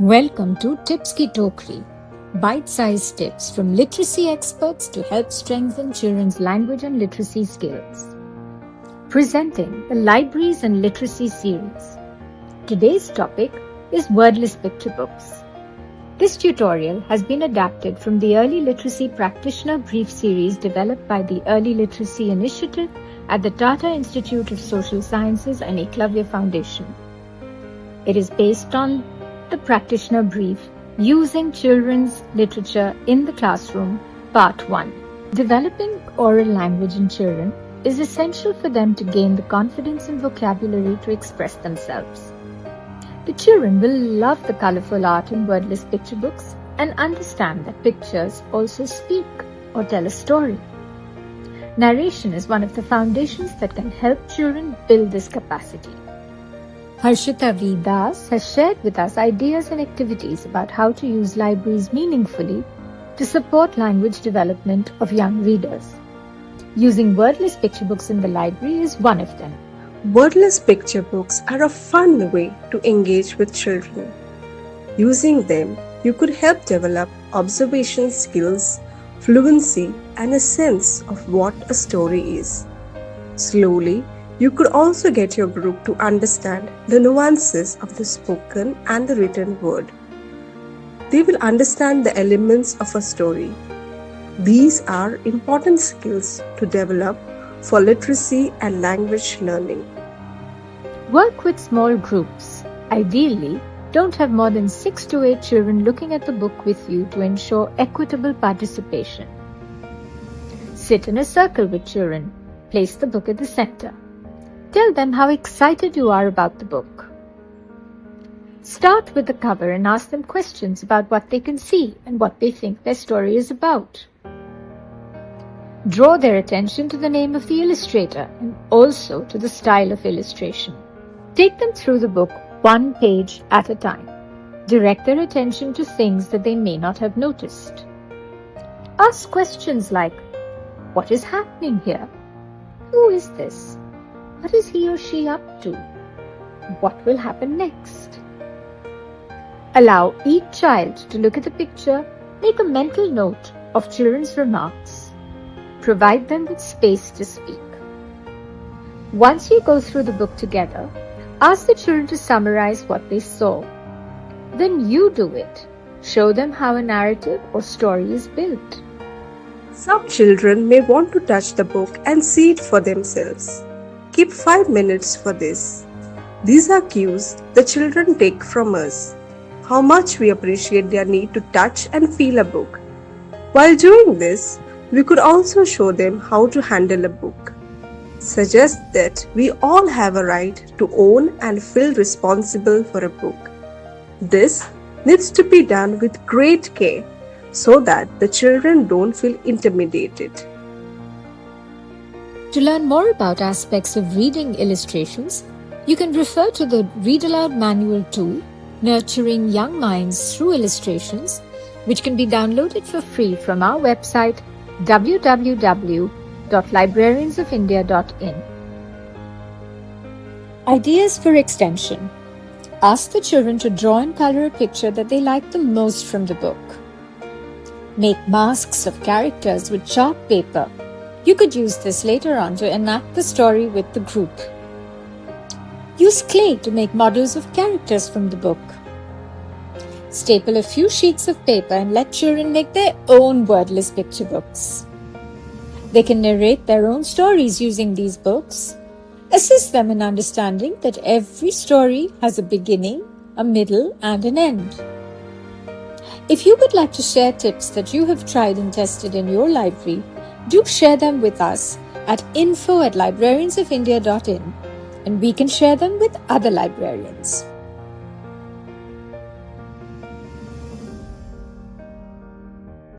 Welcome to Tips Ki Tokri, bite-sized tips from literacy experts to help strengthen children's language and literacy skills. Presenting the Libraries and Literacy series. Today's topic is wordless picture books. This tutorial has been adapted from the Early Literacy Practitioner Brief series developed by the Early Literacy Initiative at the Tata Institute of Social Sciences and Eklavya Foundation. It is based on the Practitioner Brief, Using Children's Literature in the Classroom, Part 1. Developing oral language in children is essential for them to gain the confidence and vocabulary to express themselves. The children will love the colorful art in wordless picture books and understand that pictures also speak or tell a story. Narration is one of the foundations that can help children build this capacity. Harshita V. Das has shared with us ideas and activities about how to use libraries meaningfully to support language development of young readers. Using wordless picture books in the library is one of them. Wordless picture books are a fun way to engage with children. Using them, you could help develop observation skills, fluency, and a sense of what a story is. Slowly, you could also get your group to understand the nuances of the spoken and the written word. They will understand the elements of a story. These are important skills to develop for literacy and language learning. Work with small groups. Ideally, don't have more than 6 to 8 children looking at the book with you to ensure equitable participation. Sit in a circle with children. Place the book at the center. Tell them how excited you are about the book. Start with the cover and ask them questions about what they can see and what they think their story is about. Draw their attention to the name of the illustrator and also to the style of illustration. Take them through the book one page at a time. Direct their attention to things that they may not have noticed. Ask questions like, what is happening here? Who is this? What is he or she up to? What will happen next? Allow each child to look at the picture, make a mental note of children's remarks. Provide them with space to speak. Once you go through the book together, ask the children to summarize what they saw. Then you do it. Show them how a narrative or story is built. Some children may want to touch the book and see it for themselves. Keep 5 minutes for this. These are cues the children take from us. How much we appreciate their need to touch and feel a book. While doing this, we could also show them how to handle a book. Suggest that we all have a right to own and feel responsible for a book. This needs to be done with great care so that the children don't feel intimidated. To learn more about aspects of reading illustrations, you can refer to the Read Aloud Manual tool, Nurturing Young Minds Through Illustrations, which can be downloaded for free from our website www.librariansofindia.in. Ideas for extension. Ask the children to draw and color a picture that they like the most from the book. Make masks of characters with chalk paper. You could use this later on to enact the story with the group. Use clay to make models of characters from the book. Staple a few sheets of paper and let children make their own wordless picture books. They can narrate their own stories using these books. Assist them in understanding that every story has a beginning, a middle, and an end. If you would like to share tips that you have tried and tested in your library, do share them with us at info@librariansofindia.in and we can share them with other librarians.